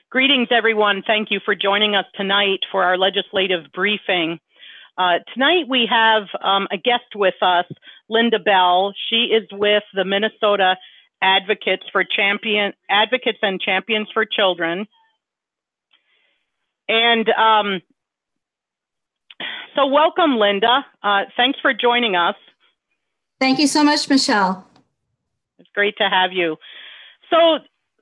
Greetings, everyone. Thank you for joining us tonight for our legislative briefing. Tonight we have a guest with us, Linda Bell. She is with the Minnesota Advocates and Champions for Children. And so welcome, Linda. Thanks for joining us. Thank you so much, Michelle. It's great to have you. So,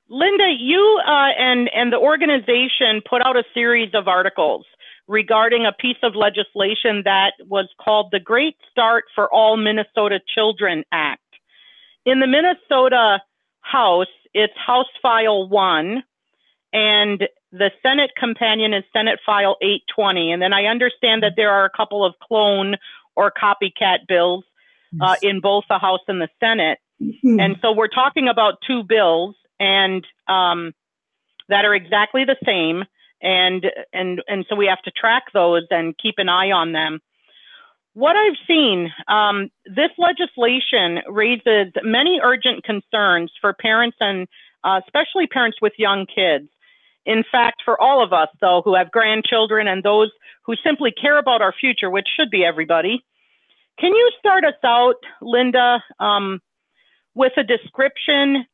Linda, you and the organization put out a series of articles regarding a piece of legislation that was called the Great Start for All Minnesota Children Act. In the Minnesota House, it's House File 1, and the Senate companion is Senate File 820. And then I understand that there are a couple of clone or copycat bills in both the House and the Senate. Mm-hmm. And so we're talking about two bills and that are exactly the same. And so we have to track those and keep an eye on them. What I've seen, this legislation raises many urgent concerns for parents and especially parents with young kids. In fact, for all of us, though, who have grandchildren and those who simply care about our future, which should be everybody. Can you start us out, Linda, with a description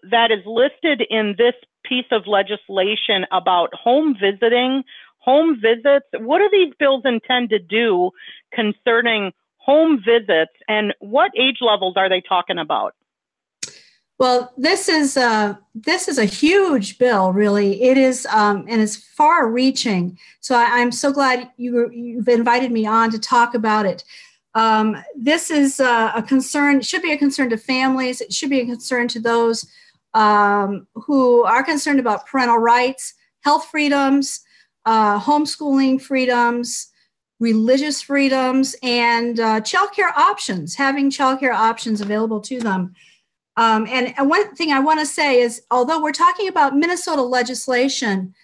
that is listed in this piece of legislation about home visiting, home visits? What do these bills intend to do concerning home visits, and what age levels are they talking about? Well, this is a huge bill, really. It is, and it's far-reaching. So I'm so glad you've invited me on to talk about it. This is a concern. It should be a concern to families. It should be a concern to those who are concerned about parental rights, health freedoms, homeschooling freedoms, religious freedoms, and childcare options, having childcare options available to them. And one thing I want to say is, although we're talking about Minnesota legislation,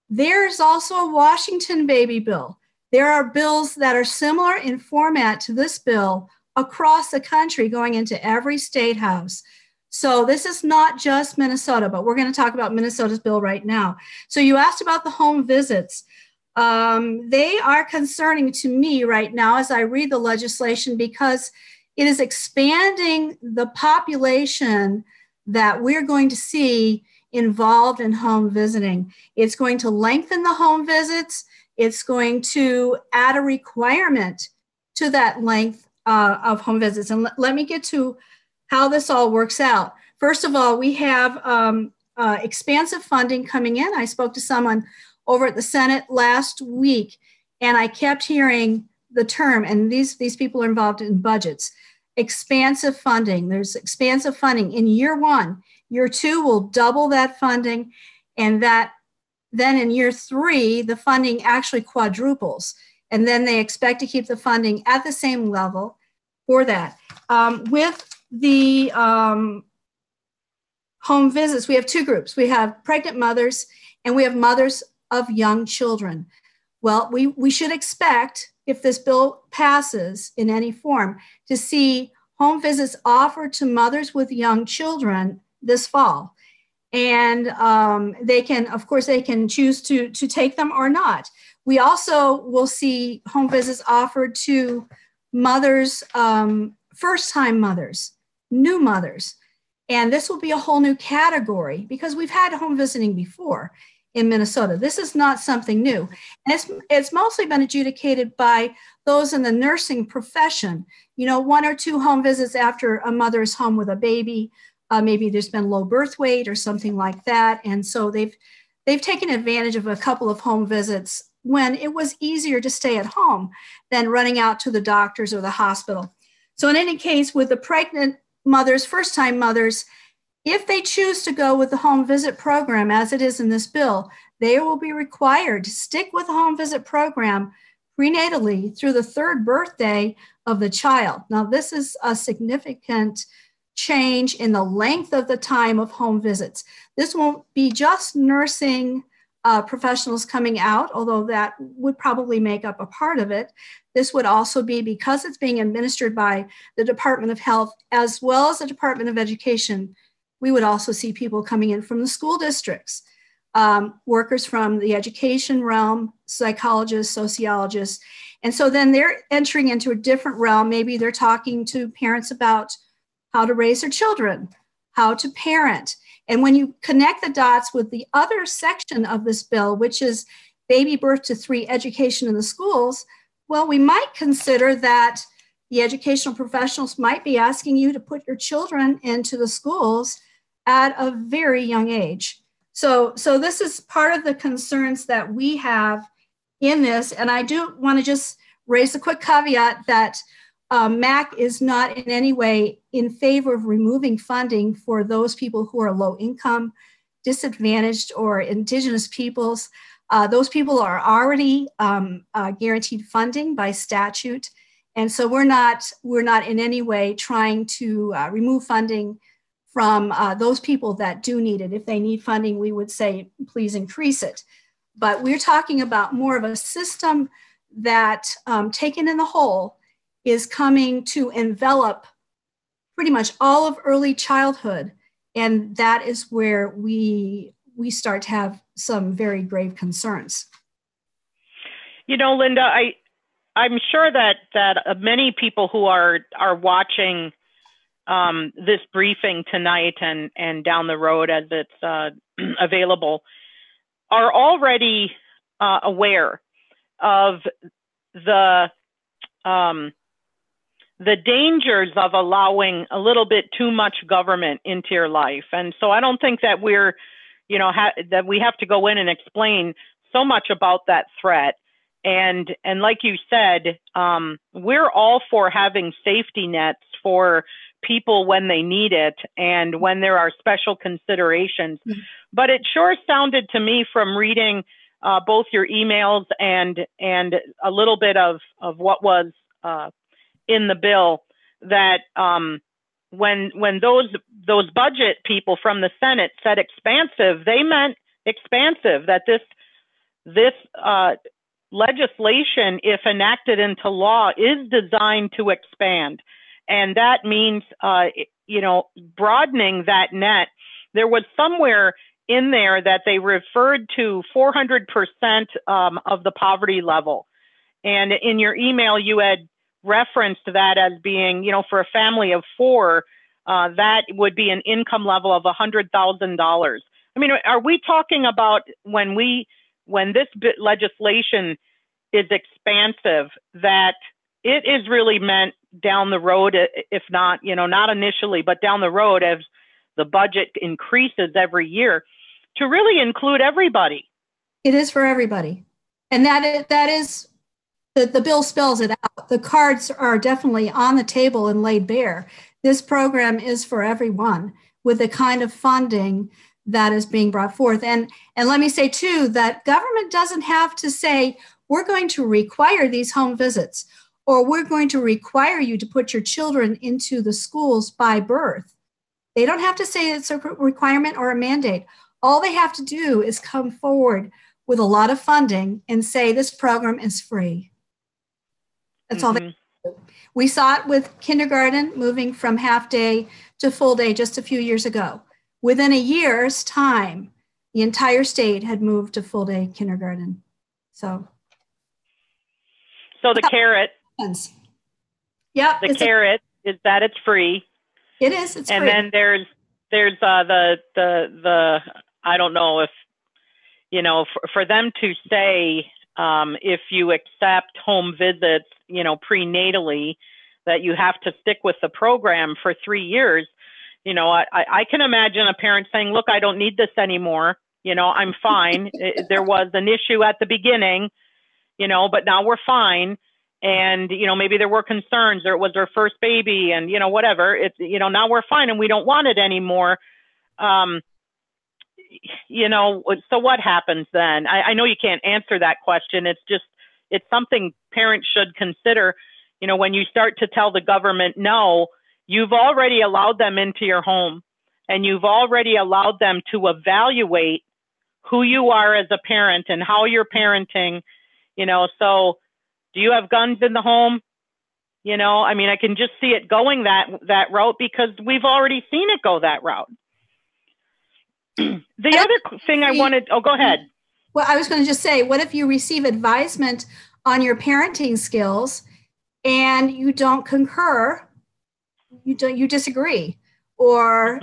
there's also a Washington baby bill. There are bills that are similar in format to this bill across the country going into every state house. So this is not just Minnesota, but we're going to talk about Minnesota's bill right now. So you asked about the home visits. They are concerning to me right now as I read the legislation because it is expanding the population that we're going to see involved in home visiting. It's going to lengthen the home visits. It's going to add a requirement to that length of home visits. And let me get to how this all works out. First of all, we have expansive funding coming in. I spoke to someone over at the Senate last week, and I kept hearing the term, and these people are involved in budgets, expansive funding. There's expansive funding in year one. Year two will double that funding, and that then in year three, the funding actually quadruples. And then they expect to keep the funding at the same level for that. With the home visits, we have two groups. We have pregnant mothers and we have mothers of young children. Well, we should expect, if this bill passes in any form, to see home visits offered to mothers with young children this fall. And they can choose to take them or not. We also will see home visits offered to mothers, first-time mothers, new mothers. And this will be a whole new category because we've had home visiting before in Minnesota. This is not something new. And it's mostly been adjudicated by those in the nursing profession. You know, one or two home visits after a mother is home with a baby. Maybe there's been low birth weight or something like that. And so they've taken advantage of a couple of home visits when it was easier to stay at home than running out to the doctors or the hospital. So in any case, with the pregnant mothers, first-time mothers, if they choose to go with the home visit program, as it is in this bill, they will be required to stick with the home visit program prenatally through the third birthday of the child. Now, this is a significant change in the length of the time of home visits. This won't be just nursing professionals coming out, although that would probably make up a part of it. This would also be, because it's being administered by the Department of Health as well as the Department of Education, we would also see people coming in from the school districts. workers from the education realm, psychologists, sociologists. And so then they're entering into a different realm. Maybe they're talking to parents about how to raise their children, how to parent. And when you connect the dots with the other section of this bill, which is baby birth to 3 education in the schools, well, we might consider that the educational professionals might be asking you to put your children into the schools at a very young age. So this is part of the concerns that we have in this. And I do want to just raise a quick caveat that MAC is not in any way in favor of removing funding for those people who are low income, disadvantaged, or indigenous peoples. Those people are already guaranteed funding by statute. And so we're not in any way trying to remove funding from those people that do need it. If they need funding, we would say, please increase it. But we're talking about more of a system that, taken in the whole, is coming to envelop pretty much all of early childhood. And that is where we start to have some very grave concerns. You know, Linda, I'm sure that many people who are watching this briefing tonight and down the road as it's available are already aware of the dangers of allowing a little bit too much government into your life. And so I don't think that we're, that we have to go in and explain so much about that threat. And like you said, we're all for having safety nets for people when they need it and when there are special considerations. Mm-hmm. But it sure sounded to me from reading both your emails and a little bit of what was in the bill that when those budget people from the Senate said expansive, they meant expansive, that this legislation, if enacted into law, is designed to expand. And that means, broadening that net. There was somewhere in there that they referred to 400% of the poverty level. And in your email, you had referenced that as being, for a family of 4, that would be an income level of $100,000. I mean, are we talking about when this legislation is expansive, that it is really meant down the road, if not, not initially, but down the road as the budget increases every year, to really include everybody? It is for everybody. And that is the bill spells it out. The cards are definitely on the table and laid bare. This program is for everyone with the kind of funding that is being brought forth. And let me say, too, that government doesn't have to say, we're going to require these home visits, or we're going to require you to put your children into the schools by birth. They don't have to say it's a requirement or a mandate. All they have to do is come forward with a lot of funding and say this program is free. That's all they do. We saw it with kindergarten moving from half day to full day just a few years ago. Within a year's time, the entire state had moved to full day kindergarten. So the carrot. Yeah. The carrot is that it's free. It is. It's and free. Then there's the I don't know if, for them to say, if you accept home visits, prenatally, that you have to stick with the program for 3 years. I can imagine a parent saying, look, I don't need this anymore. I'm fine. There was an issue at the beginning, but now we're fine. And, maybe there were concerns, or it was their first baby and, whatever. It's, now we're fine and we don't want it anymore. So what happens then? I know you can't answer that question. It's something parents should consider. When you start to tell the government no, you've already allowed them into your home, and you've already allowed them to evaluate who you are as a parent and how you're parenting, so do you have guns in the home? I can just see it going that route, because we've already seen it go that route. The other thing I wanted, go ahead. Well, I was going to just say, what if you receive advisement on your parenting skills and you don't concur, you disagree, or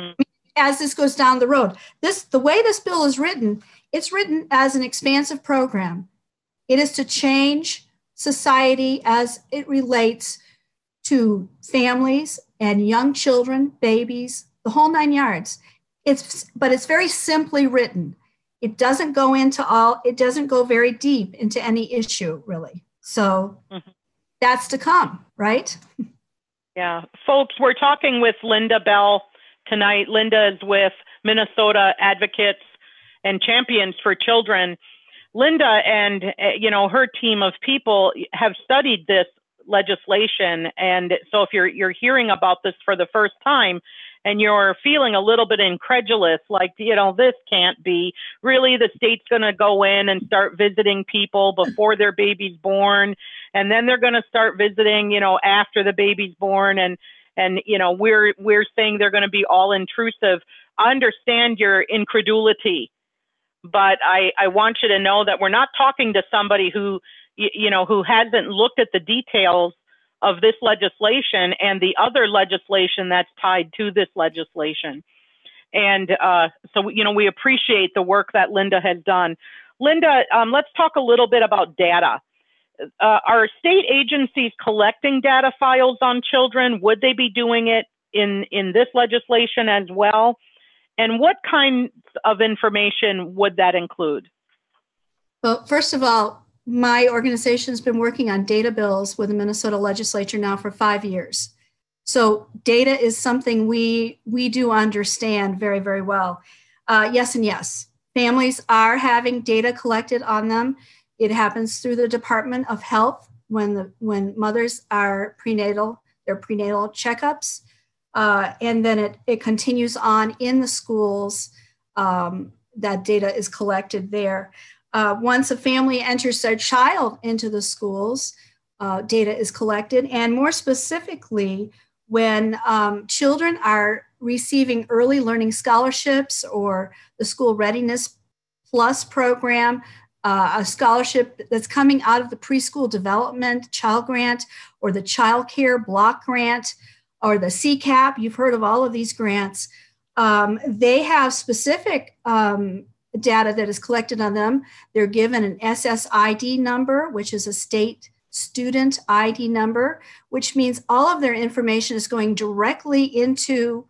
as this goes down the road, the way this bill is written, it's written as an expansive program. It is to change society as it relates to families and young children, babies, the whole 9 yards. But it's very simply written. It doesn't go very deep into any issue, really. So that's to come, right? Yeah. Folks, we're talking with Linda Bell tonight. Linda is with Minnesota Advocates and Champions for Children. Linda and her team of people have studied this legislation, and so if you're hearing about this for the first time and you're feeling a little bit incredulous, like, this can't be, really the state's going to go in and start visiting people before their baby's born, and then they're going to start visiting, after the baby's born, and we're saying they're going to be all intrusive. I understand your incredulity, but I want you to know that we're not talking to somebody who hasn't looked at the details of this legislation and the other legislation that's tied to this legislation. And so we appreciate the work that Linda has done. Linda, let's talk a little bit about data. Are state agencies collecting data files on children? Would they be doing it in this legislation as well? And what kinds of information would that include? Well, first of all, my organization has been working on data bills with the Minnesota legislature now for 5 years. So data is something we do understand very, very well. Yes and yes. Families are having data collected on them. It happens through the Department of Health when mothers are their prenatal checkups. And then it continues on in the schools. That data is collected there. Once a family enters their child into the schools, data is collected. And more specifically, when children are receiving early learning scholarships or the School Readiness Plus program, a scholarship that's coming out of the Preschool Development Child Grant or the Child Care Block Grant or the CCAP, you've heard of all of these grants. They have specific data that is collected on them. They're given an SSID number, which is a state student ID number, which means all of their information is going directly into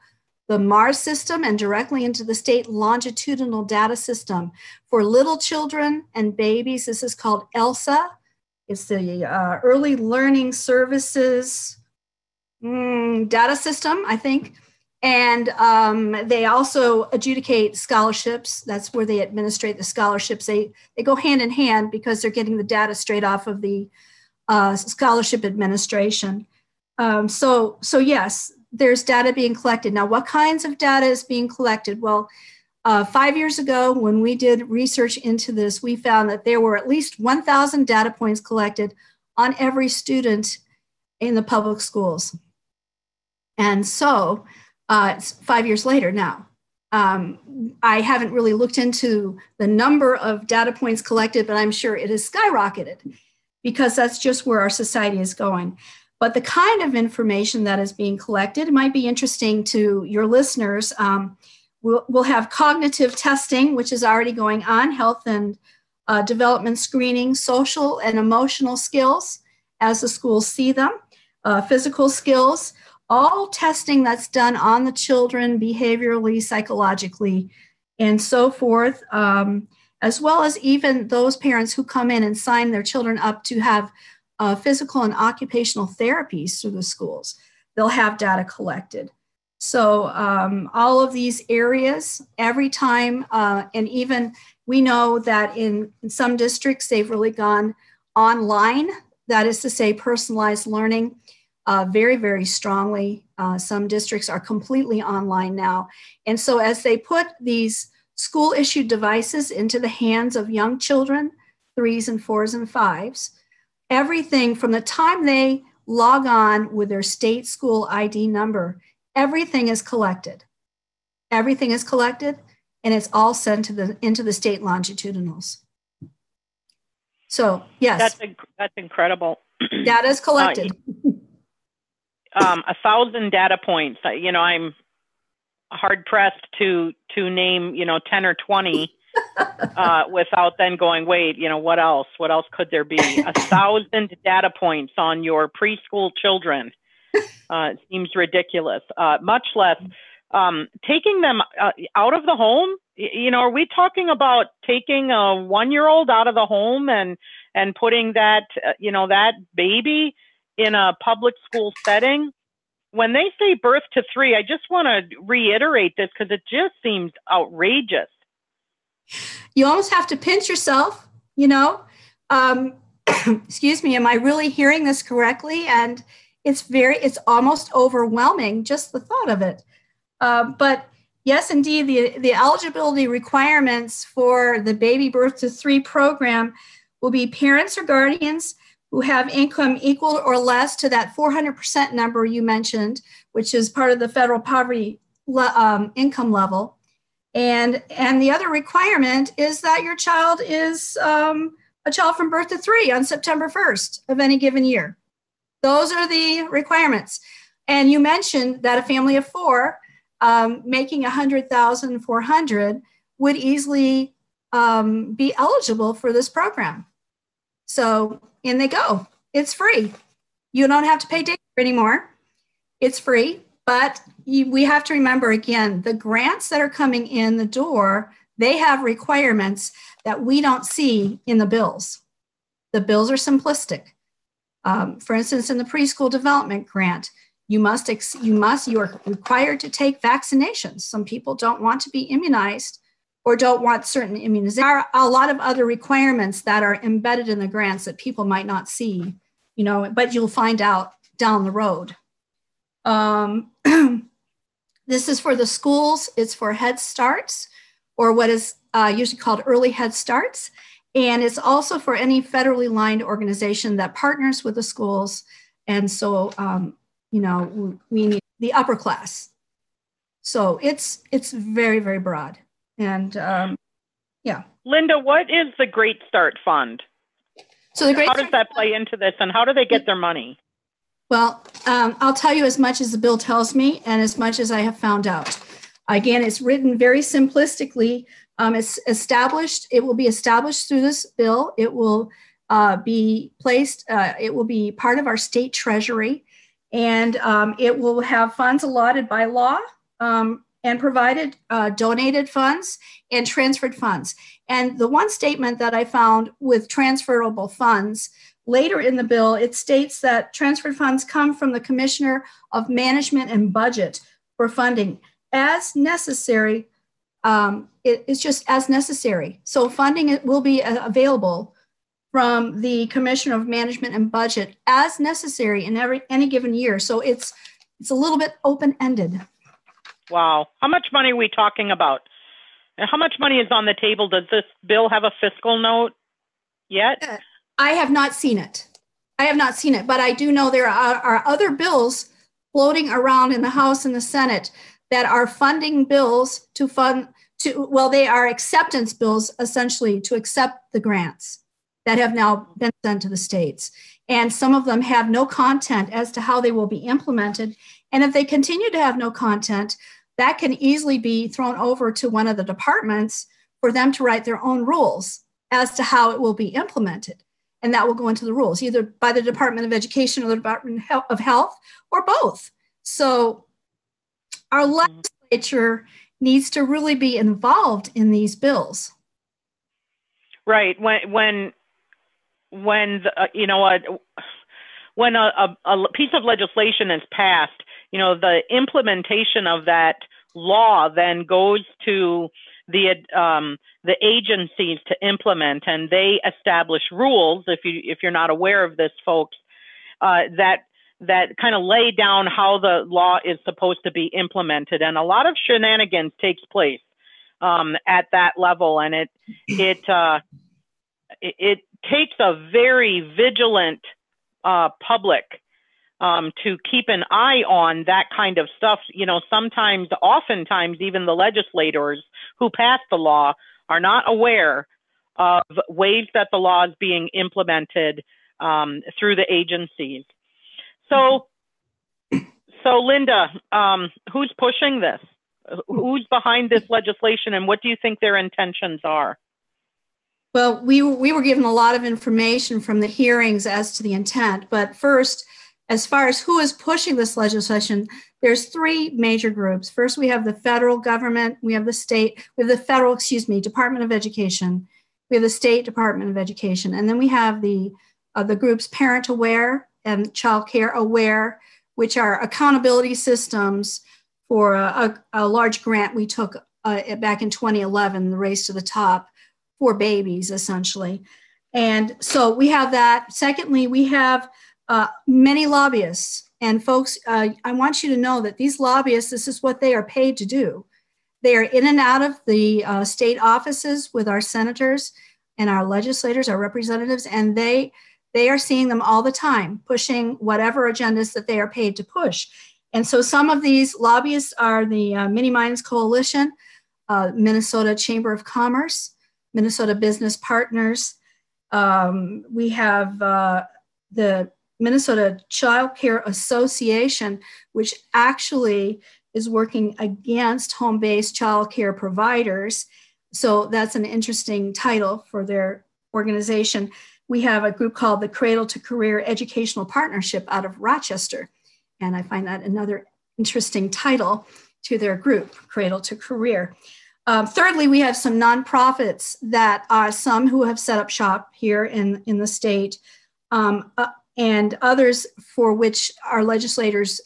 the MARS system and directly into the state longitudinal data system. For little children and babies, this is called ELSA. It's the Early Learning Services data system, I think. And they also adjudicate scholarships. That's where they administrate the scholarships. They go hand in hand because they're getting the data straight off of the scholarship administration. So yes, there's data being collected. Now, what kinds of data is being collected? Well, 5 years ago, when we did research into this, we found that there were at least 1,000 data points collected on every student in the public schools. And so it's 5 years later now. I haven't really looked into the number of data points collected, but I'm sure it has skyrocketed because that's just where our society is going. But the kind of information that is being collected might be interesting to your listeners. We'll have cognitive testing, which is already going on, health and development screening, social and emotional skills as the schools see them, physical skills, all testing that's done on the children behaviorally, psychologically, and so forth, as well as even those parents who come in and sign their children up to have physical and occupational therapies through the schools. They'll have data collected. So all of these areas, every time, and even we know that in some districts, they've really gone online, that is to say personalized learning, very, very strongly. Some districts are completely online now. And so as they put these school-issued devices into the hands of young children, 3s and 4s and 5s, everything from the time they log on with their state school ID number, everything is collected. Everything is collected, and it's all sent into the state longitudinals. So yes, that's incredible. Data is collected. 1,000 data points. I'm hard pressed to name 10 or 20 without then going, wait, what else? What else could there be? 1,000 data points on your preschool children. It seems ridiculous. Much less taking them out of the home. Are we talking about taking a 1-year-old out of the home and putting that that baby in a public school setting? When they say birth to 3, I just want to reiterate this because it just seems outrageous. You almost have to pinch yourself, excuse me, am I really hearing this correctly? And it's almost overwhelming, just the thought of it. But yes, indeed, the eligibility requirements for the Baby Birth to 3 program will be parents or guardians who have income equal or less to that 400% number you mentioned, which is part of the federal poverty income level. And the other requirement is that your child is a child from birth to 3 on September 1st of any given year. Those are the requirements. And you mentioned that a family of 4 making $100,400 would easily be eligible for this program. So in they go. It's free. You don't have to pay daycare anymore. It's free, but we have to remember, again, the grants that are coming in the door, they have requirements that we don't see in the bills. The bills are simplistic. For instance, in the preschool development grant, you are required to take vaccinations. Some people don't want to be immunized or don't want certain immunizations. There are a lot of other requirements that are embedded in the grants that people might not see, but you'll find out down the road. This is for the schools. It's for Head Starts, or what is usually called Early Head Starts. And it's also for any federally aligned organization that partners with the schools. And so, we need the upper class. So it's very, very broad. And yeah. Linda, what is the Great Start Fund? So how does that play into this, and how do they get their money? Well, I'll tell you as much as the bill tells me and as much as I have found out. Again, it's written very simplistically. It's established. It will be established through this bill. It will be placed. It will be part of our state treasury, and it will have funds allotted by law and provided donated funds and transferred funds. And the one statement that I found with transferable funds later in the bill, it states that transferred funds come from the Commissioner of Management and Budget for funding as necessary. It's just as necessary. So funding will be available from the Commissioner of Management and Budget as necessary in any given year. So it's a little bit open-ended. Wow. How much money are we talking about? And how much money is on the table? Does this bill have a fiscal note yet? I have not seen it. But I do know there are other bills floating around in the House and the Senate that are funding bills they are acceptance bills, essentially, to accept the grants that have now been sent to the states. And some of them have no content as to how they will be implemented. And if they continue to have no content, that can easily be thrown over to one of the departments for them to write their own rules as to how it will be implemented. And that will go into the rules, either by the Department of Education or the Department of Health, or both. So our legislature needs to really be involved in these bills. Right. When a piece of legislation is passed, the implementation of that law then goes to the agencies to implement, and they establish rules. If you're not aware of this, folks, that kind of lay down how the law is supposed to be implemented, and a lot of shenanigans takes place at that level, and it takes a very vigilant public to keep an eye on that kind of stuff. Oftentimes, even the legislators who passed the law are not aware of ways that the law is being implemented through the agencies. So Linda, who's pushing this? Who's behind this legislation, and what do you think their intentions are? Well, we were given a lot of information from the hearings as to the intent. But first, as far as who is pushing this legislation, there's three major groups. First, we have the federal government, we have the state, we have the federal, Department of Education, we have the State Department of Education, and then we have the groups Parent Aware and Child Care Aware, which are accountability systems for a large grant we took back in 2011, the Race to the Top, for babies, essentially. And so we have that. Secondly, we have many lobbyists. And folks, I want you to know that these lobbyists, this is what they are paid to do. They are in and out of the state offices with our senators and our legislators, our representatives, and they are seeing them all the time, pushing whatever agendas that they are paid to push. And so some of these lobbyists are the Mini Minds Coalition, Minnesota Chamber of Commerce, Minnesota Business Partners. We have the Minnesota Child Care Association, which actually is working against home-based child care providers. So that's an interesting title for their organization. We have a group called the Cradle to Career Educational Partnership out of Rochester. And I find that another interesting title to their group, Cradle to Career. Thirdly, we have some nonprofits that are some who have set up shop here in the state, and others for which our legislators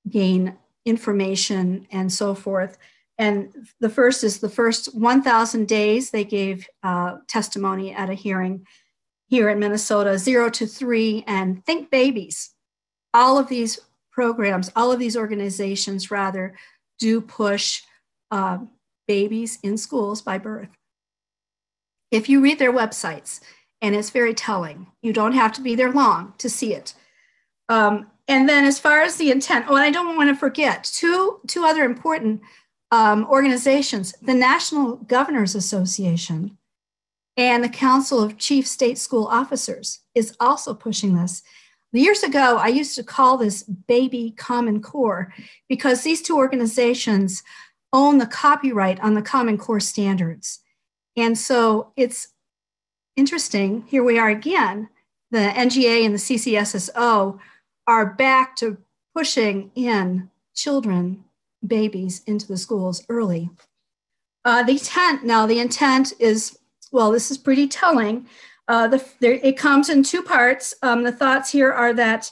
gain information and so forth. And the first is the first 1,000 days they gave testimony at a hearing here in Minnesota, 0 to 3, and Think Babies. All of these programs, all of these organizations rather, do push babies in schools by birth. If you read their websites, and it's very telling, you don't have to be there long to see it. And then as far as the intent, and I don't want to forget two other important organizations, the National Governors Association and the Council of Chief State School Officers is also pushing this. Years ago, I used to call this Baby Common Core because these two organizations own the copyright on the Common Core standards. And so it's interesting, here we are again, the NGA and the CCSSO are back to pushing in children, babies, into the schools early. The intent is, well, this is pretty telling. It comes in two parts. The thoughts here are that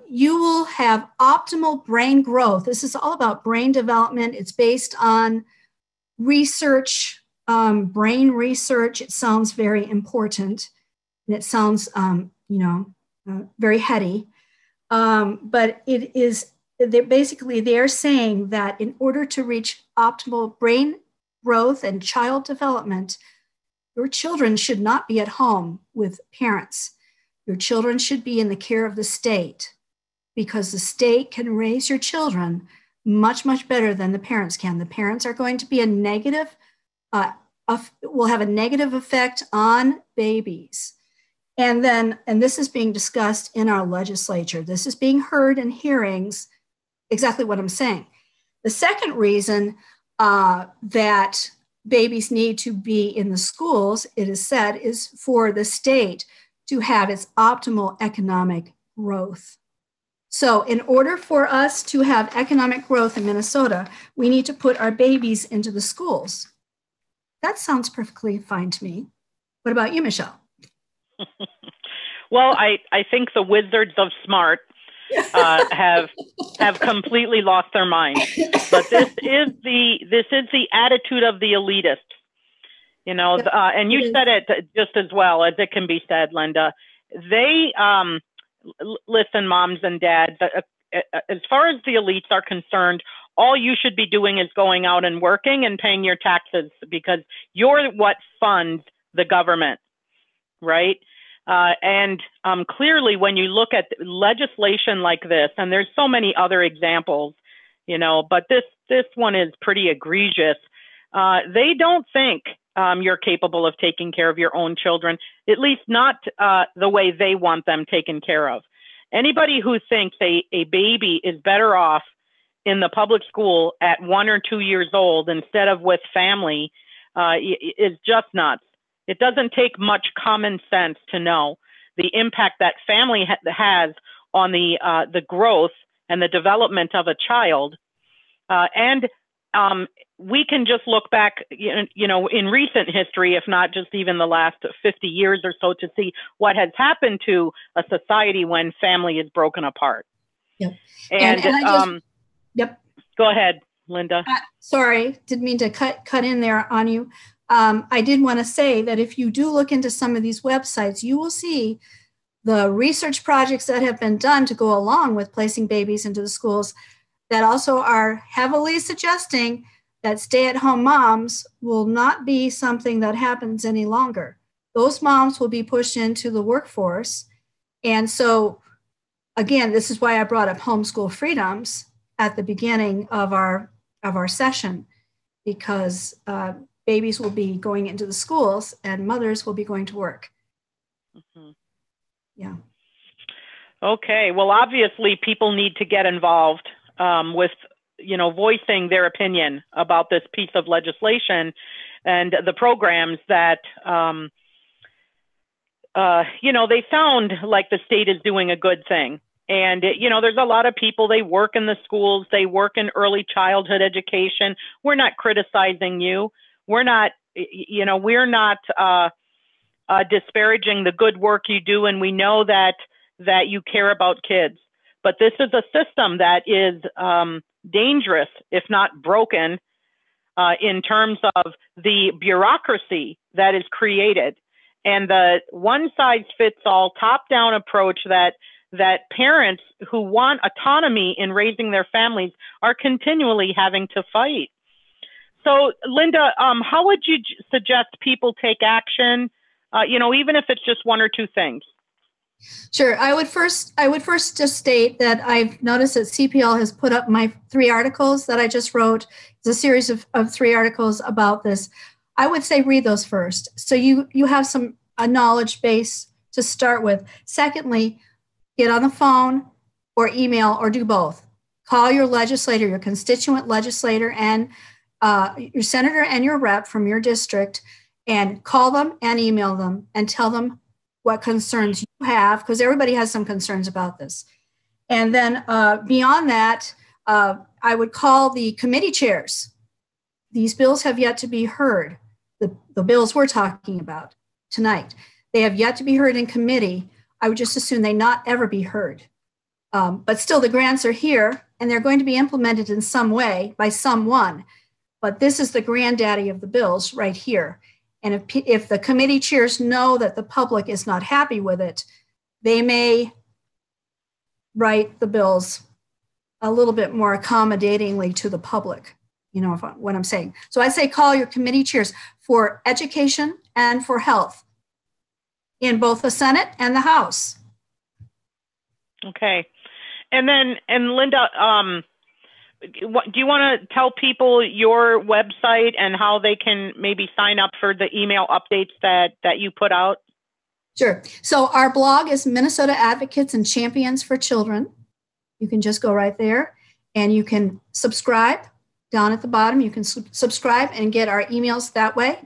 you will have optimal brain growth. This is all about brain development. It's based on research, brain research. It sounds very important, and it sounds, very heady. But it is, they're saying that in order to reach optimal brain growth and child development, your children should not be at home with parents. Your children should be in the care of the state, because the state can raise your children much, much better than the parents can. The parents are going to be will have a negative effect on babies. And this is being discussed in our legislature. This is being heard in hearings, exactly what I'm saying. The second reason that babies need to be in the schools, it is said, is for the state to have its optimal economic growth. So in order for us to have economic growth in Minnesota, we need to put our babies into the schools. That sounds perfectly fine to me. What about you, Michelle? Well, I think the wizards of smart have completely lost their mind. But this is the attitude of the elitist, and you said it just as well as it can be said, Linda. They listen, moms and dads. As far as the elites are concerned, all you should be doing is going out and working and paying your taxes, because you're what funds the government, right? And clearly, when you look at legislation like this, and there's so many other examples, but this one is pretty egregious. They don't think you're capable of taking care of your own children, at least not the way they want them taken care of. Anybody who thinks a baby is better off in the public school at 1 or 2 years old instead of with family is just nuts. It doesn't take much common sense to know the impact that family has on the growth and the development of a child. We can just look back, in recent history, if not just even the last 50 years or so, to see what has happened to a society when family is broken apart. Yep. Yep. Go ahead, Linda. Sorry, didn't mean to cut in there on you. I did want to say that if you do look into some of these websites, you will see the research projects that have been done to go along with placing babies into the schools that also are heavily suggesting that stay-at-home moms will not be something that happens any longer. Those moms will be pushed into the workforce. And so, again, this is why I brought up homeschool freedoms at the beginning of our session, because babies will be going into the schools and mothers will be going to work. Mm-hmm. Yeah. Okay. Well, obviously, people need to get involved with voicing their opinion about this piece of legislation and the programs that, they sound like the state is doing a good thing. And, there's a lot of people, they work in the schools, they work in early childhood education. We're not criticizing you. We're not disparaging the good work you do. And we know that you care about kids. But this is a system that is dangerous, if not broken, in terms of the bureaucracy that is created and the one-size-fits-all top-down approach that parents who want autonomy in raising their families are continually having to fight. So, Linda, how would you suggest people take action, even if it's just 1 or 2 things? Sure. I would first just state that I've noticed that CPL has put up my 3 articles that I just wrote. It's a series of 3 articles about this. I would say read those first, so you have a knowledge base to start with. Secondly, get on the phone or email or do both. Call your legislator, your constituent legislator, and your senator and your rep from your district, and call them and email them and tell them what concerns you have, because everybody has some concerns about this. And then beyond that, I would call the committee chairs. These bills have yet to be heard. The bills we're talking about tonight, they have yet to be heard in committee. I would just assume they not ever be heard. But still, the grants are here, and they're going to be implemented in some way by someone. But this is the granddaddy of the bills right here. And if the committee chairs know that the public is not happy with it, they may write the bills a little bit more accommodatingly to the public, what I'm saying. So I say call your committee chairs for education and for health in both the Senate and the House. Okay. And Linda, do you want to tell people your website and how they can maybe sign up for the email updates that you put out? Sure. So our blog is Minnesota Advocates and Champions for Children. You can just go right there and you can subscribe down at the bottom. You can subscribe and get our emails that way.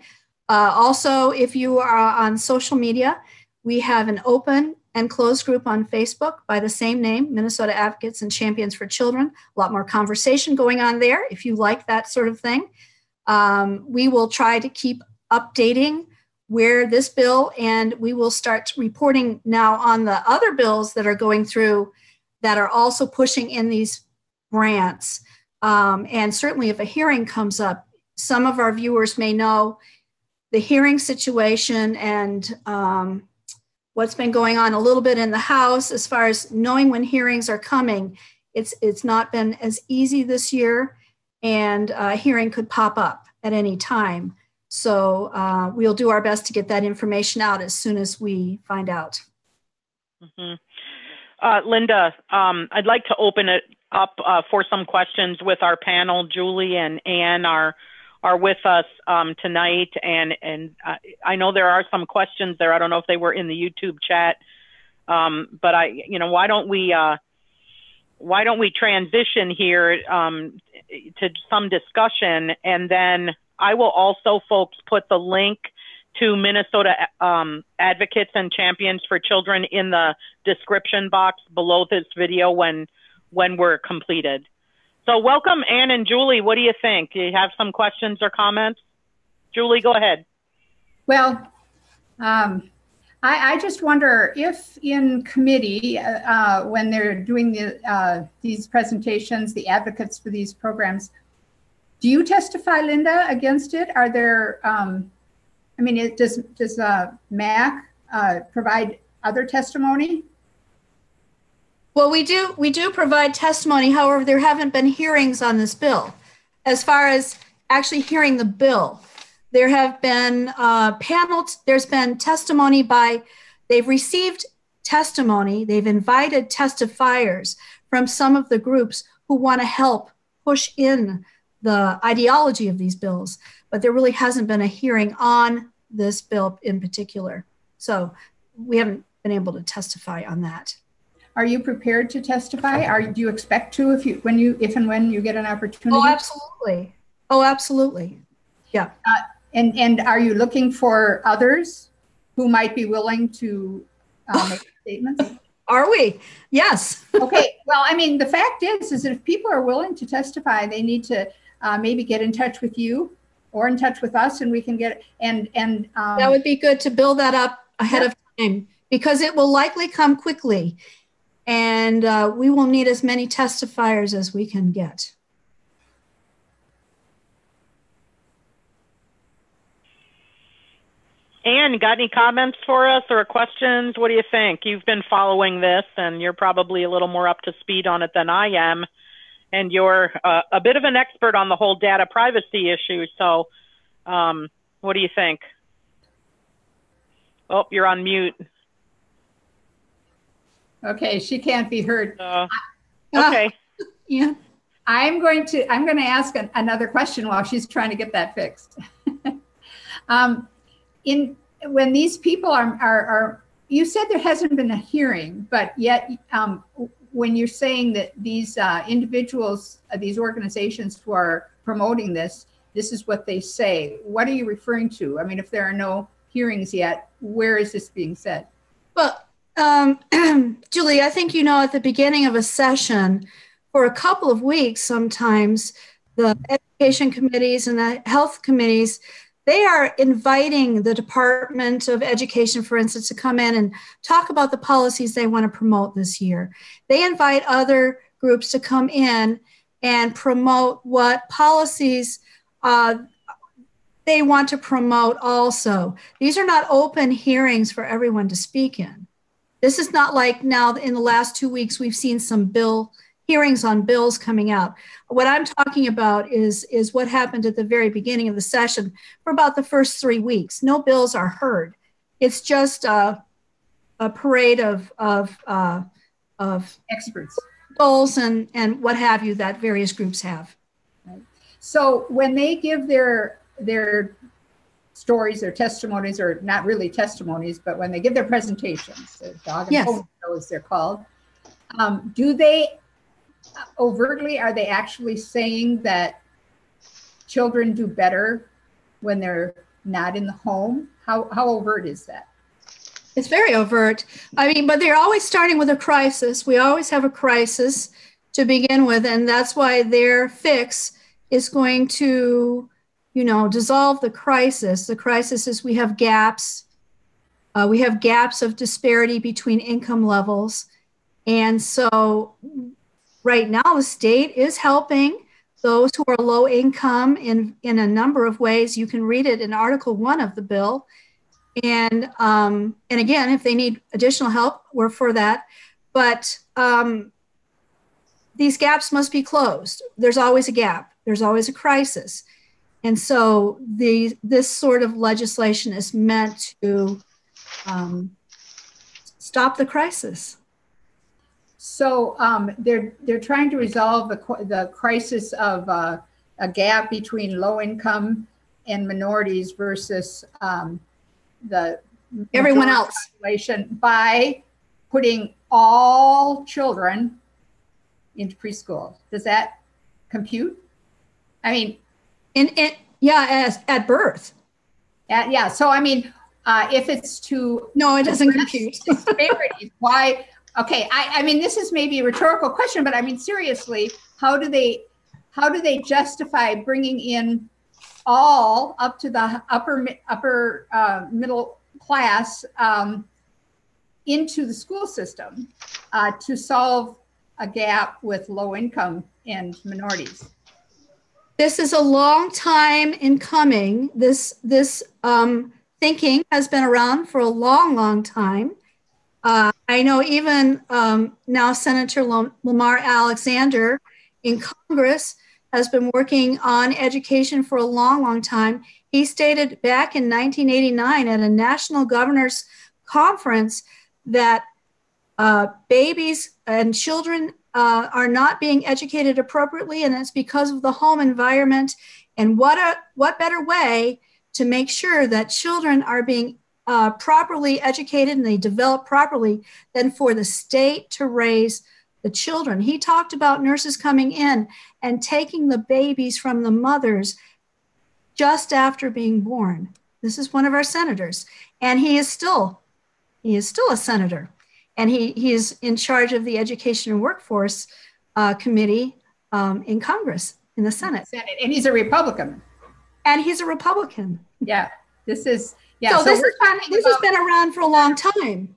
Also, if you are on social media, we have an open and closed group on Facebook by the same name, Minnesota Advocates and Champions for Children. A lot more conversation going on there if you like that sort of thing. We will try to keep updating where this bill, and we will start reporting now on the other bills that are going through that are also pushing in these grants. And certainly if a hearing comes up, some of our viewers may know the hearing situation and what's been going on a little bit in the House as far as knowing when hearings are coming. It's not been as easy this year, and a hearing could pop up at any time. So we'll do our best to get that information out as soon as we find out. Mm-hmm. Linda, I'd like to open it up for some questions with our panel. Julie and Ann are with us tonight, and I know there are some questions there. I don't know if they were in the YouTube chat, but why don't we transition here to some discussion, and then I will also, folks, put the link to Minnesota Advocates and Champions for Children in the description box below this video when we're completed. So welcome, Ann and Julie. What do you think? Do you have some questions or comments? Julie, go ahead. Well, I just wonder if in committee, when they're doing these presentations, the advocates for these programs, do you testify, Linda, against it? Are there, does MAC provide other testimony? Well, we do provide testimony. However, there haven't been hearings on this bill. As far as actually hearing the bill, there have been panels. There's been testimony they've received testimony. They've invited testifiers from some of the groups who want to help push in the ideology of these bills, but there really hasn't been a hearing on this bill in particular. So we haven't been able to testify on that. Are you prepared to testify? Do you expect to if and when you get an opportunity? Oh, absolutely. Oh, absolutely. Yeah. And are you looking for others who might be willing to make statements? Are we? Yes. Okay. Well, the fact is that if people are willing to testify, they need to maybe get in touch with you or in touch with us, and we can get that would be good to build that up ahead of time, because it will likely come quickly, and we will need as many testifiers as we can get. Ann, got any comments for us or questions? What do you think? You've been following this, and you're probably a little more up to speed on it than I am. And you're a bit of an expert on the whole data privacy issue. So what do you think? Oh, you're on mute. Okay, she can't be heard. Okay. Yeah. I'm going to ask another question while she's trying to get that fixed. When these people are, you said there hasn't been a hearing, but yet when you're saying that these individuals, these organizations who are promoting this is what they say. What are you referring to? If there are no hearings yet, where is this being said? Well, Julie, I think at the beginning of a session, for a couple of weeks, sometimes the education committees and the health committees, they are inviting the Department of Education, for instance, to come in and talk about the policies they want to promote this year. They invite other groups to come in and promote what policies they want to promote also. These are not open hearings for everyone to speak in. This is not like now in the last 2 weeks, we've seen some hearings on bills coming out. What I'm talking about is what happened at the very beginning of the session for about the first 3 weeks. No bills are heard. It's just a parade of experts, goals and what have you that various groups have. Right. So when they give their stories or testimonies, or not really testimonies, but when they give their presentations, the dog and pony show as they're called, do they overtly, are they actually saying that children do better when they're not in the home? How overt is that? It's very overt. But they're always starting with a crisis. We always have a crisis to begin with, and that's why their fix is going to, dissolve the crisis. The crisis is we have gaps. We have gaps of disparity between income levels. And so right now the state is helping those who are low income in a number of ways. You can read it in Article 1 of the bill. And again, if they need additional help, we're for that. But these gaps must be closed. There's always a gap. There's always a crisis. And so this sort of legislation is meant to stop the crisis. So they're trying to resolve the crisis of a gap between low income and minorities versus the Everyone majority else. population by putting all children into preschool. Does that compute? I mean, at birth. Yeah. So I mean, if it's to no, it doesn't compute disparities, why? Okay. I mean, this is maybe a rhetorical question, but I mean, seriously, how do they justify bringing in all up to the upper middle class into the school system to solve a gap with low income and minorities? This is a long time in coming. This thinking has been around for a long, long time. I know even now Senator Lamar Alexander in Congress has been working on education for a long, long time. He stated back in 1989 at a national governors conference that babies and children are not being educated appropriately, and it's because of the home environment. And what better way to make sure that children are being properly educated and they develop properly than for the state to raise the children. He talked about nurses coming in and taking the babies from the mothers just after being born. This is one of our senators, and he is still a senator. And he is in charge of the Education and Workforce Committee in Congress, in the Senate. And he's a Republican. Yeah, this is, yeah. So this has been around for a long time.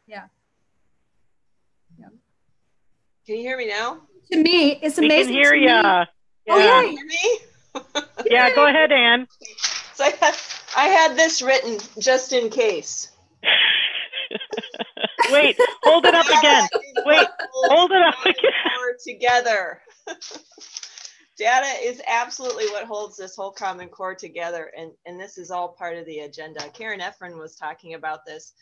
Yeah. Can you hear me now? To me, it's amazing. We can hear you. Yeah. Oh, yeah. Can you hear me? Yeah, go ahead, Ann. So I had this written just in case. Wait, hold it up again. Wait, hold it up again. Together. Data is absolutely what holds this whole Common Core together, and this is all part of the agenda. Karen Efron was talking about this.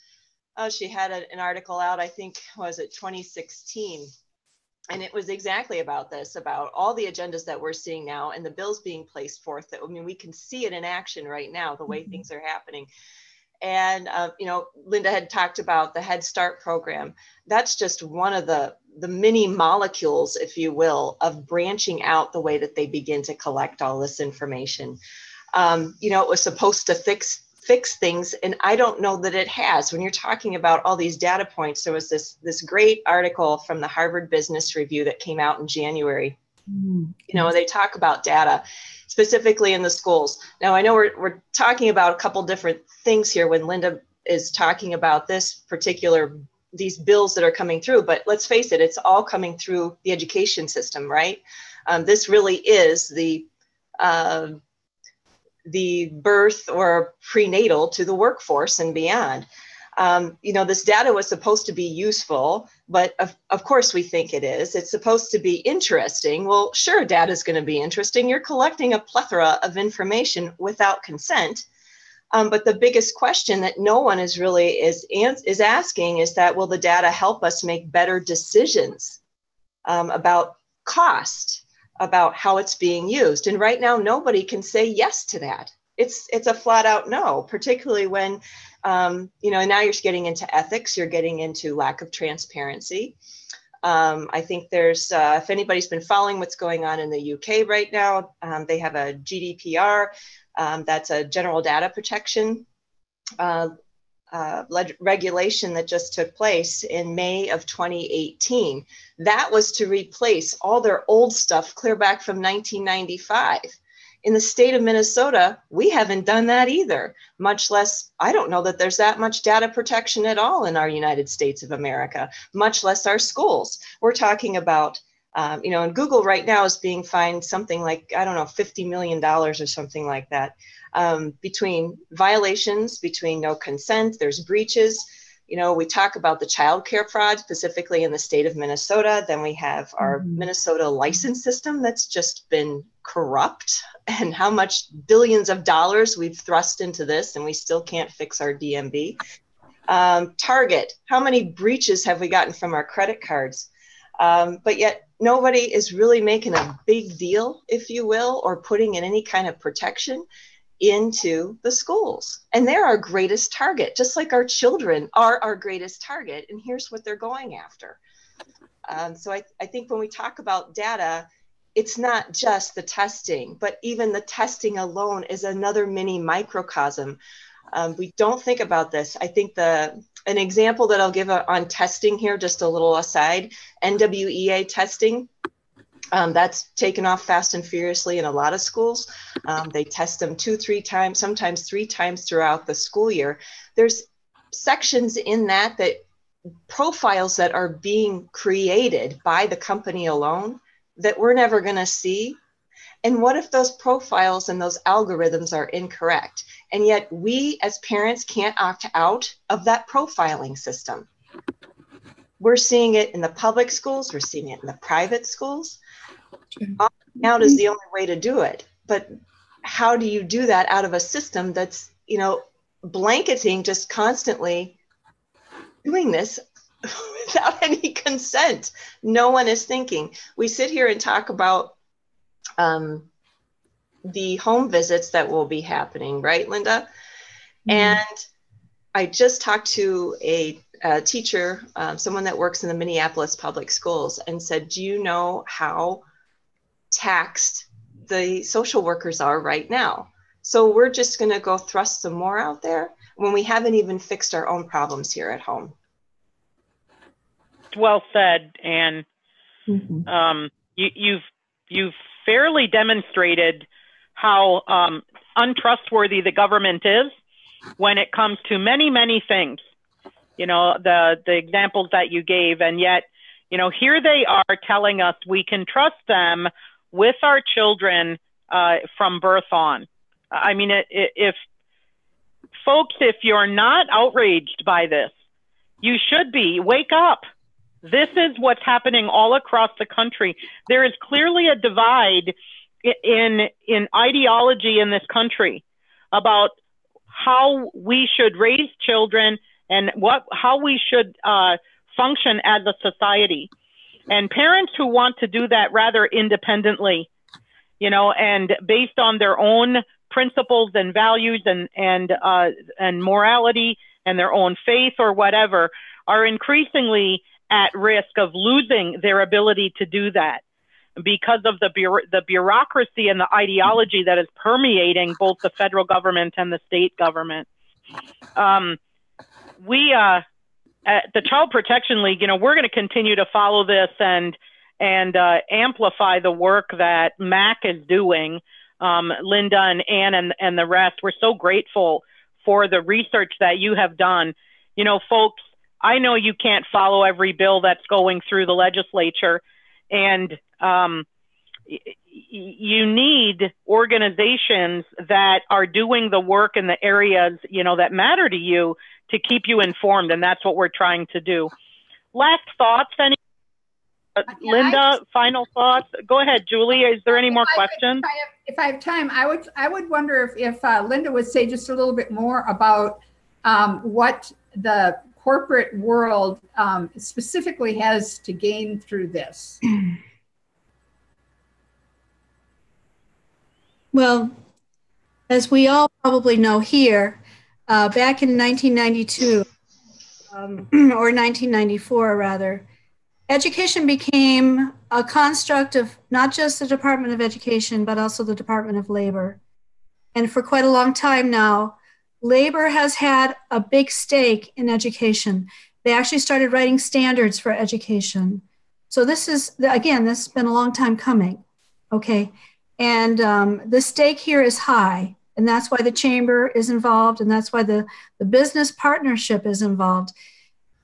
She had an article out, I think, was it 2016? And it was exactly about this, about all the agendas that we're seeing now and the bills being placed forth. That, I mean, we can see it in action right now, the way things are happening. And, you know, Linda had talked about the Head Start program. That's just one of the mini molecules, if you will, of branching out the way that they begin to collect all this information. You know, it was supposed to fix things, and I don't know that it has. When you're talking about all these data points, there was this great article from the Harvard Business Review that came out in January. You know, they talk about data specifically in the schools. Now, I know we're talking about a couple different things here when Linda is talking about these bills that are coming through, but let's face it, it's all coming through the education system, right? This really is the birth or prenatal to the workforce and beyond. You know, this data was supposed to be useful, but of course we think it is. It's supposed to be interesting. Well, sure, data is going to be interesting. You're collecting a plethora of information without consent. But the biggest question that no one is really is asking is that, will the data help us make better decisions about cost, about how it's being used? And right now, nobody can say yes to that. It's a flat out no, particularly when, you know, now you're getting into ethics, you're getting into lack of transparency. I think there's, if anybody's been following what's going on in the UK right now, they have a GDPR, that's a general data protection regulation that just took place in May of 2018. That was to replace all their old stuff clear back from 1995. In the state of Minnesota, we haven't done that either, much less, I don't know that there's that much data protection at all in our United States of America, much less our schools. We're talking about, you know, and Google right now is being fined something like, I don't know, $50 million or something like that, between violations, between no consent, there's breaches. You know, we talk about the child care fraud, specifically in the state of Minnesota. Then we have our Minnesota license system that's just been corrupt, and how much billions of dollars we've thrust into this, and we still can't fix our DMV. Target, how many breaches have we gotten from our credit cards? But yet nobody is really making a big deal, if you will, or putting in any kind of protection into the schools. And they're our greatest target, just like our children are our greatest target. And here's what they're going after. So I think when we talk about data, it's not just the testing, but even the testing alone is another mini microcosm. We don't think about this. I think an example that I'll give on testing here, just a little aside, NWEA testing, that's taken off fast and furiously in a lot of schools. They test them 2-3 times, sometimes 3 times throughout the school year. There's sections in that profiles that are being created by the company alone that we're never going to see. And what if those profiles and those algorithms are incorrect? And yet we as parents can't opt out of that profiling system. We're seeing it in the public schools. We're seeing it in the private schools. Opting out is the only way to do it. But how do you do that out of a system that's, blanketing, just constantly doing this without any consent? No one is thinking. We sit here and talk about the home visits that will be happening, right, Linda? Mm-hmm. And I just talked to a teacher, someone that works in the Minneapolis public schools, and said, do you know how taxed the social workers are right now? So we're just going to go thrust some more out there when we haven't even fixed our own problems here at home. Well said, Anne. Mm-hmm. You've fairly demonstrated how untrustworthy the government is when it comes to many, many things. The examples that you gave, and yet, here they are telling us we can trust them with our children from birth on. I mean, if you're not outraged by this, you should be. Wake up. This is what's happening all across the country. There is clearly a divide in ideology in this country about how we should raise children and how we should function as a society. And parents who want to do that rather independently, and based on their own principles and values and morality and their own faith or whatever, are increasingly at risk of losing their ability to do that because of the bureaucracy and the ideology that is permeating both the federal government and the state government. We at the Child Protection League, we're going to continue to follow this and amplify the work that MAC is doing. Linda and Anne and the rest, we're so grateful for the research that you have done. Folks, I know you can't follow every bill that's going through the legislature, and you need organizations that are doing the work in the areas, that matter to you to keep you informed, and that's what we're trying to do. Last thoughts, Linda, final thoughts? Go ahead, Julie. Is there any more questions? If I have time, I would wonder if Linda would say just a little bit more about what the corporate world specifically has to gain through this. Well, as we all probably know here, back in 1992, or 1994 rather, education became a construct of not just the Department of Education, but also the Department of Labor. And for quite a long time now, labor has had a big stake in education. They actually started writing standards for education. So this has been a long time coming, okay? And the stake here is high, and that's why the chamber is involved, and that's why the business partnership is involved.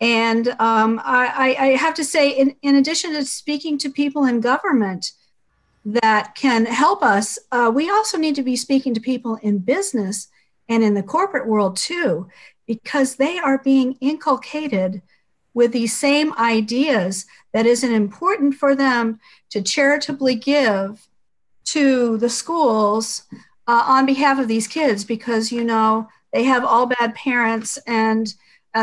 And I have to say, in addition to speaking to people in government that can help us, we also need to be speaking to people in business and in the corporate world too, because they are being inculcated with these same ideas that is important for them to charitably give to the schools on behalf of these kids, because, they have all bad parents, and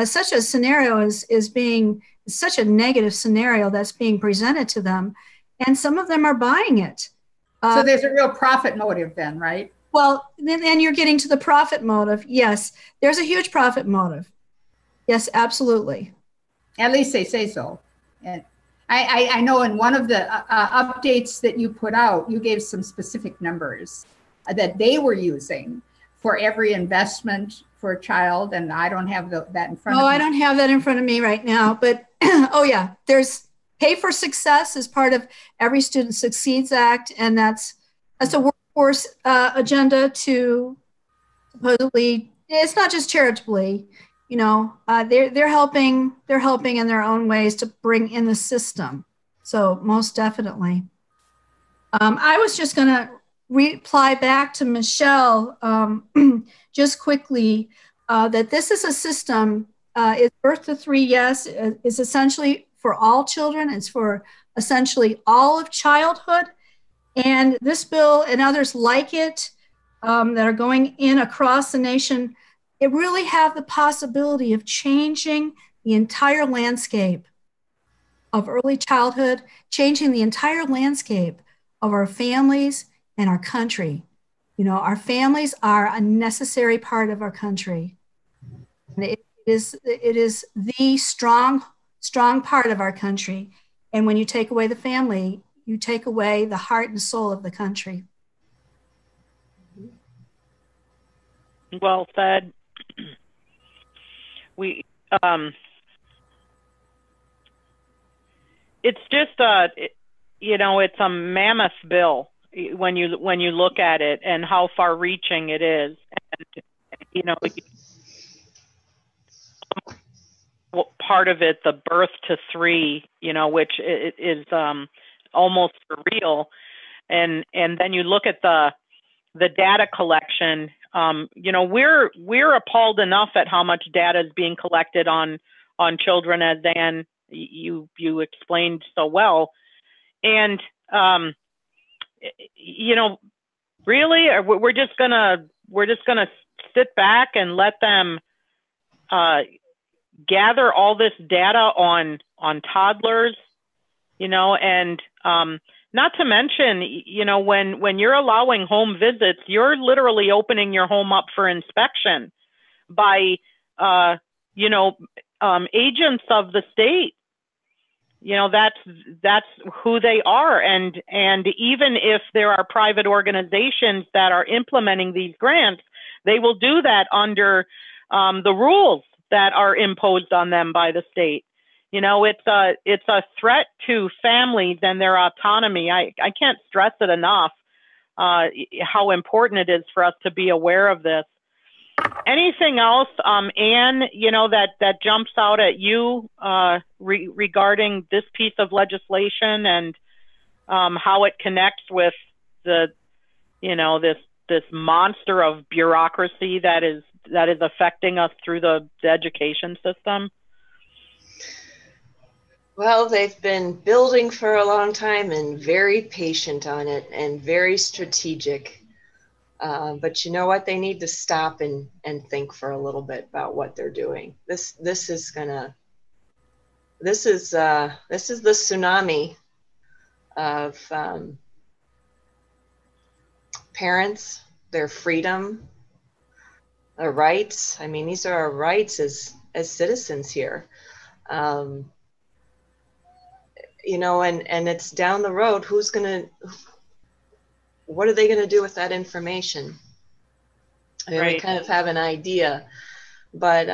such a scenario is being such a negative scenario that's being presented to them, and some of them are buying it. So there's a real profit motive then, right? Well, then you're getting to the profit motive. Yes, there's a huge profit motive. Yes, absolutely. At least they say so. And I know in one of the updates that you put out, you gave some specific numbers that they were using for every investment for a child. And I don't have that in front of me. Oh, I don't have that in front of me right now. But, oh, yeah, there's Pay for Success is part of Every Student Succeeds Act. And that's a workforce agenda to supposedly, it's not just charitably, you know, they're helping in their own ways to bring in the system. So most definitely. I was just going to reply back to Michelle just quickly that this is a system, it's birth to 3, yes, it's essentially for all children. It's for essentially all of childhood. And this bill and others like it that are going in across the nation, it really have the possibility of changing the entire landscape of early childhood, changing the entire landscape of our families and our country. You know, our families are a necessary part of our country. And it is the strong part of our country. And when you take away the family, you take away the heart and soul of the country. Well said. We, it's just you know, it's a mammoth bill when you look at it and how far-reaching it is. And, you know, part of it, the birth to 3, you know, which is almost surreal, and then you look at the data collection. You know, we're appalled enough at how much data is being collected on children, as Dan you explained so well, and you know, really, we're just gonna sit back and let them gather all this data on toddlers, you know, and not to mention, you know, when you're allowing home visits, you're literally opening your home up for inspection by, you know, agents of the state. You know, that's who they are. And even if there are private organizations that are implementing these grants, they will do that under the rules that are imposed on them by the state. You know, it's a threat to families and their autonomy. I can't stress it enough, how important it is for us to be aware of this. Anything else, Anne, you know, that jumps out at you regarding this piece of legislation and how it connects with the, you know, this monster of bureaucracy that is affecting us through the education system? Well, they've been building for a long time and very patient on it and very strategic. But you know what? They need to stop and think for a little bit about what they're doing. This is the tsunami of parents, their freedom, their rights. I mean, these are our rights as citizens here. You know, and it's down the road. What are they going to do with that information? I mean, right. We kind of have an idea, but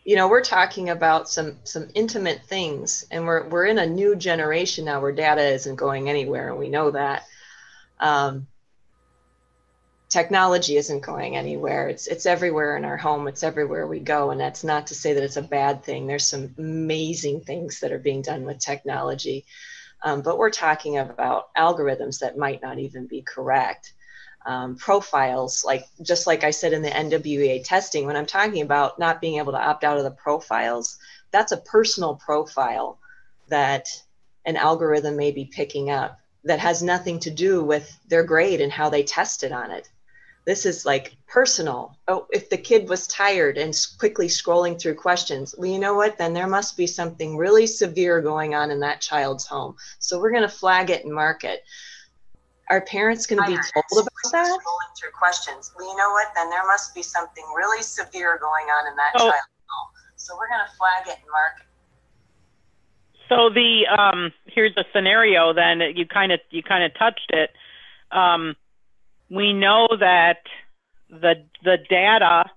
you know, we're talking about some intimate things, and we're in a new generation now where data isn't going anywhere, and we know that. Technology isn't going anywhere. It's everywhere in our home. It's everywhere we go. And that's not to say that it's a bad thing. There's some amazing things that are being done with technology. But we're talking about algorithms that might not even be correct. Profiles, just like I said in the NWEA testing, when I'm talking about not being able to opt out of the profiles, that's a personal profile that an algorithm may be picking up that has nothing to do with their grade and how they tested on it. This is like personal. Oh, if the kid was tired and quickly scrolling through questions, well, you know what? Then there must be something really severe going on in that child's home. So we're going to flag it and mark it. Are parents going to be told about that? Scrolling through questions. Well, you know what? Then there must be something really severe going on in that child's home. So we're going to flag it and mark it. So the here's a scenario. Then you kind of touched it. We know that the data.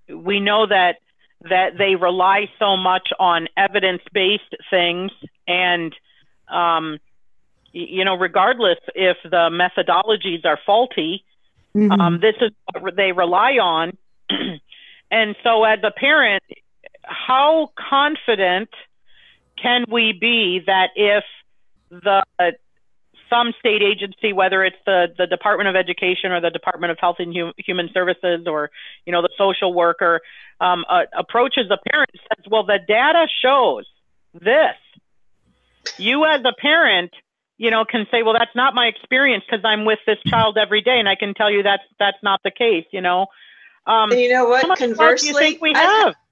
We know that they rely so much on evidence-based things, and regardless if the methodologies are faulty, this is what they rely on. And so, as a parent, how confident can we be that if some state agency, whether it's the Department of Education or the Department of Health and Human Services, or the social worker, approaches a parent and says, well, the data shows this, you as a parent can say, well, that's not my experience because I'm with this child every day, and I can tell you that's not the case. And you know what? Conversely,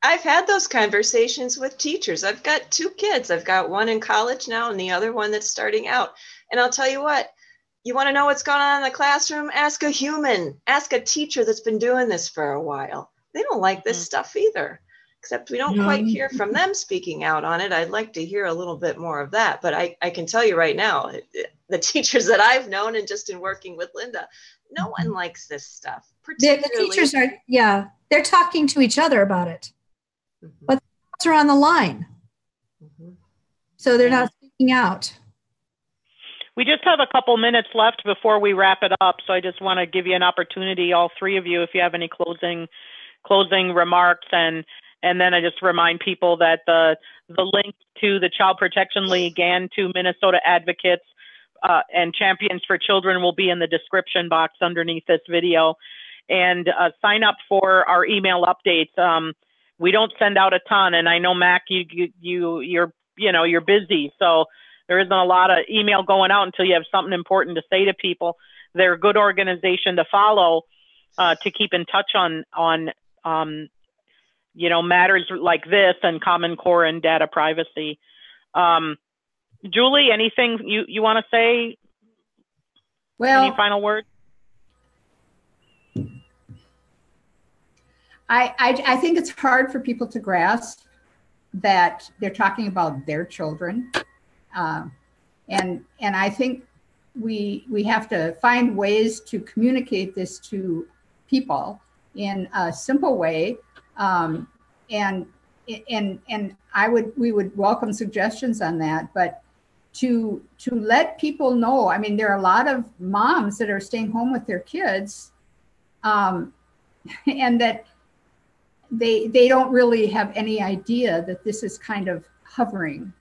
I've had those conversations with teachers. I've got 2 kids. I've got one in college now and the other one that's starting out. And I'll tell you what, you want to know what's going on in the classroom? Ask a human. Ask a teacher that's been doing this for a while. They don't like this stuff either, except we don't quite hear from them speaking out on it. I'd like to hear a little bit more of that. But I can tell you right now, the teachers that I've known and just in working with Linda, no one likes this stuff. The teachers they're talking to each other about it, but the kids are on the line. So they're not speaking out. We just have a couple minutes left before we wrap it up. So I just want to give you an opportunity, all 3 of you, if you have any closing remarks. And then I just remind people that the link to the Child Protection League and to Minnesota Advocates and Champions for Children will be in the description box underneath this video. And sign up for our email updates. We don't send out a ton, and I know, Mac, you're busy, so there isn't a lot of email going out until you have something important to say to people. They're a good organization to follow to keep in touch on matters like this and Common Core and data privacy. Julie, anything you want to say? Well, any final words? I think it's hard for people to grasp that they're talking about their children. And I think we have to find ways to communicate this to people in a simple way. And we would welcome suggestions on that, but to let people know, I mean, there are a lot of moms that are staying home with their kids, and that they don't really have any idea that this is kind of hovering,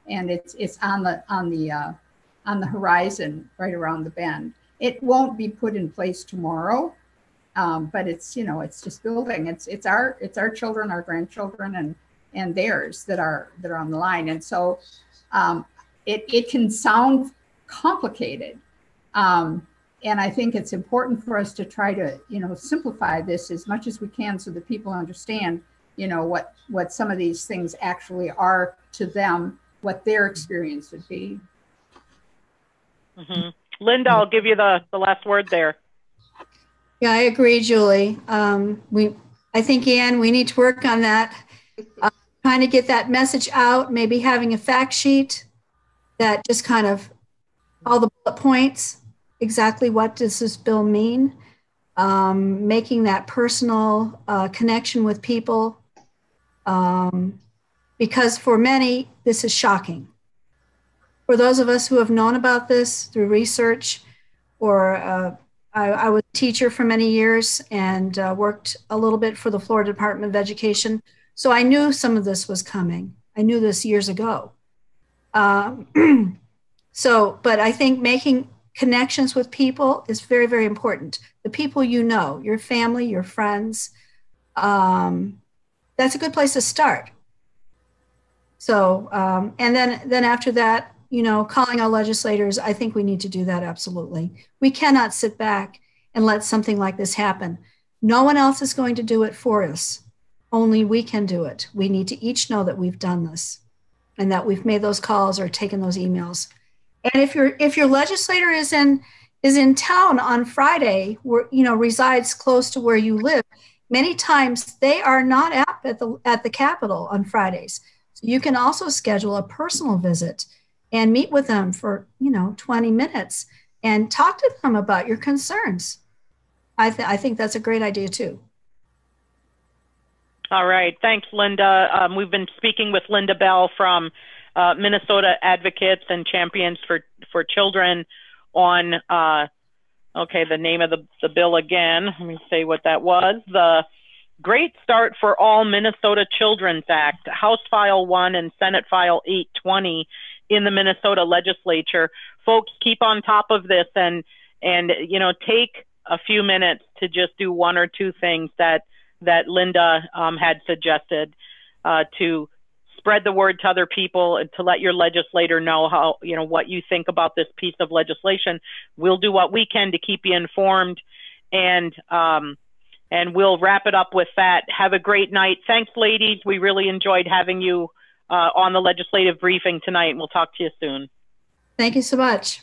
and it's on the horizon right around the bend. It won't be put in place tomorrow, but it's just building. It's our children, our grandchildren, and theirs that are on the line. And so it can sound complicated. And I think it's important for us to try to, simplify this as much as we can so that people understand, what some of these things actually are to them, what their experience would be. Linda, I'll give you the last word there. Yeah, I agree, Julie. I think, Ann, we need to work on that, trying to get that message out, maybe having a fact sheet that just kind of all the bullet points. Exactly what does this bill mean? Making that personal connection with people, because for many, this is shocking. For those of us who have known about this through research, or I was a teacher for many years and worked a little bit for the Florida Department of Education, so I knew some of this was coming. I knew this years ago. But I think making connections with people is very, very important. The people your family, your friends, that's a good place to start. So, and then after that, calling our legislators, I think we need to do that, absolutely. We cannot sit back and let something like this happen. No one else is going to do it for us. Only we can do it. We need to each know that we've done this and that we've made those calls or taken those emails. And if your legislator is in town on Friday, where resides close to where you live, many times they are not at the Capitol on Fridays. So you can also schedule a personal visit and meet with them for 20 minutes and talk to them about your concerns. I think that's a great idea too. All right. Thanks, Linda. We've been speaking with Linda Bell from Minnesota Advocates and Champions for Children on, the name of the bill again. Let me say what that was. The Great Start for All Minnesota Children's Act, House File 1 and Senate File 820 in the Minnesota legislature. Folks, keep on top of this and take a few minutes to just do one or two things that Linda had suggested to spread the word to other people and to let your legislator know how, what you think about this piece of legislation. We'll do what we can to keep you informed, and we'll wrap it up with that. Have a great night. Thanks, ladies. We really enjoyed having you on the legislative briefing tonight, and we'll talk to you soon. Thank you so much.